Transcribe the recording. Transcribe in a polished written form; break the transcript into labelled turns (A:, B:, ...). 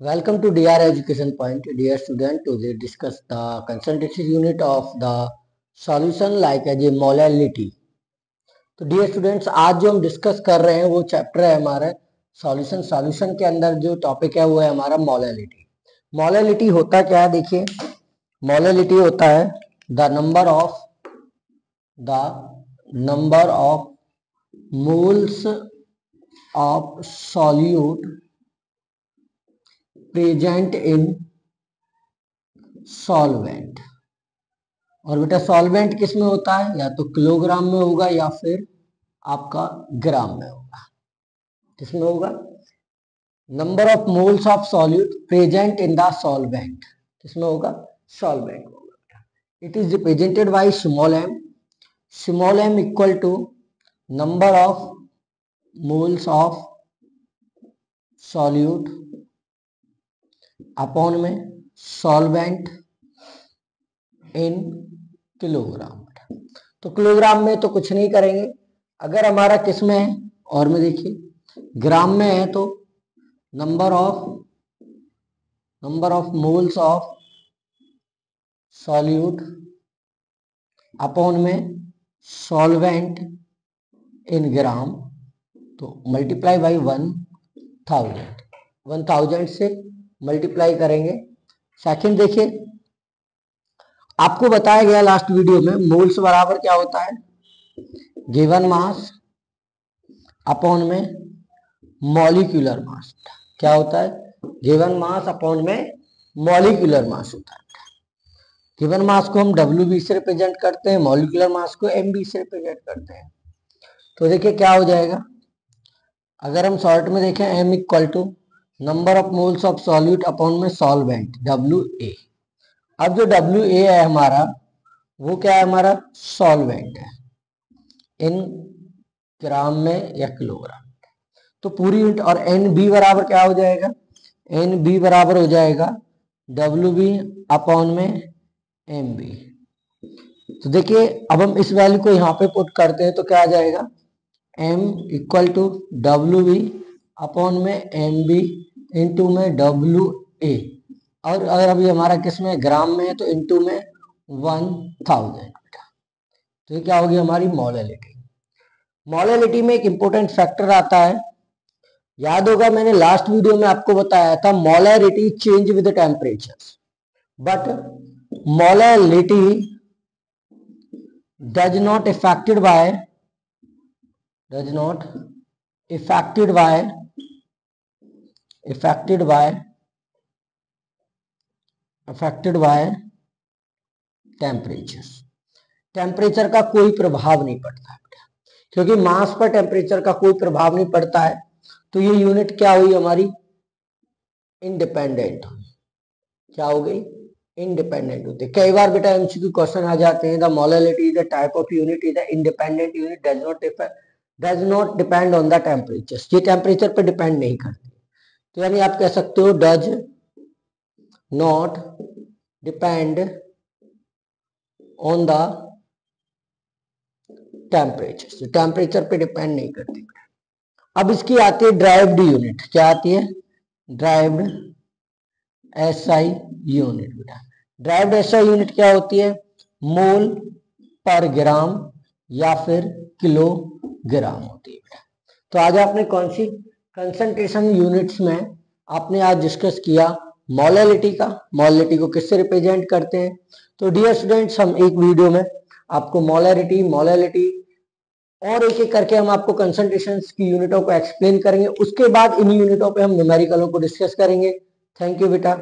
A: Welcome to DR Education Point. Dear student, today discuss the concentration unit of the solution like as a molality. तो dear students, आज जो हम discuss कर रहे हैं वो चैप्टर है हमारा सॉल्यूशन के अंदर जो टॉपिक है वो है हमारा मोलैलिटी। मोलैलिटी होता क्या है, देखिए मोलैलिटी होता है the number of moles of solute present in solvent. और बेटा सॉल्वेंट किस में होता है, या तो किलोग्राम में होगा या फिर आपका ग्राम में होगा। किस में होगा? Number of moles of solute present in the solvent. किस में होगा? सॉल्वेंट में होगा। It is represented by small M equal to number of moles of solute upon में सॉल्वेंट इन किलोग्राम। तो किलोग्राम में तो कुछ नहीं करेंगे, अगर हमारा किस में है और में देखिए ग्राम में है तो number of moles of solute upon में सॉल्वेंट इन ग्राम, तो मल्टीप्लाई बाई 1000 से मल्टीप्लाई करेंगे। सेकंड देखिए, आपको बताया गया लास्ट वीडियो में मोल्स बराबर क्या होता है, गिवन मास अपॉन में मॉलिक्यूलर मास। क्या होता है? गिवन मास अपॉन में मॉलिक्यूलर मास होता है। गिवन मास को हम WB से रिप्रेजेंट करते हैं, मॉलिक्यूलर मास को MB से रिप्रेजेंट करते हैं। तो देखिए क्या हो जाएगा, अगर हम शॉर्ट में देखें M equal to number of moles of solute upon में सॉल्वेंट WA। अब जो WA है हमारा वो क्या है, हमारा सॉल्वेंट है इन ग्राम में या किलोग्राम। तो पूरी यूनिट, और NB बराबर क्या हो जाएगा, NB बराबर हो जाएगा WB अपॉन में MB। तो देखिए अब हम इस वैल्यू को यहाँ पे पुट करते हैं तो क्या आ जाएगा, M equal to WB upon में MB इंटू में WA। और अगर अभी हमारा किस में ग्राम में है तो इंटू में 1000। तो ये क्या होगी हमारी मोलैलिटी। मोलैलिटी में एक इंपॉर्टेंट फैक्टर आता है, याद होगा मैंने लास्ट वीडियो में आपको बताया था molality change with temperature, but molality does not affected by temperature का कोई प्रभाव नहीं पड़ता है, क्योंकि मास पर टेम्परेचर का कोई प्रभाव नहीं पड़ता है। तो ये यूनिट क्या हुई हमारी, इंडिपेंडेंट हुई। क्या हो गई? इंडिपेंडेंट होती है। कई बार बेटा MCQ क्वेश्चन आ जाते हैं, the molality is the type of unit is the independent unit does not depend on the temperature. ये टेम्परेचर पर डिपेंड नहीं करती। तो यानी आप कह सकते हो does not depend on the temperature, temperature पे डिपेंड नहीं करती। अब इसकी आती है ड्राइव्ड यूनिट। क्या आती है? Derived SI unit. बेटा ड्राइव्ड SI यूनिट क्या होती है, मोल पर ग्राम या फिर किलोग्राम होती है। बेटा तो आज आपने कौन सी कंसंट्रेशन यूनिट्स में आपने आज डिस्कस किया मोलैलिटी का। मोलैलिटी को किससे रिप्रेजेंट करते हैं? तो डियर स्टूडेंट्स, हम एक वीडियो में आपको मोलैलिटी और एक एक करके हम आपको कंसंट्रेशन की यूनिटों को एक्सप्लेन करेंगे। उसके बाद इन यूनिटों पे हम न्यूमेरिकलों को डिस्कस करेंगे। थैंक यू बेटा।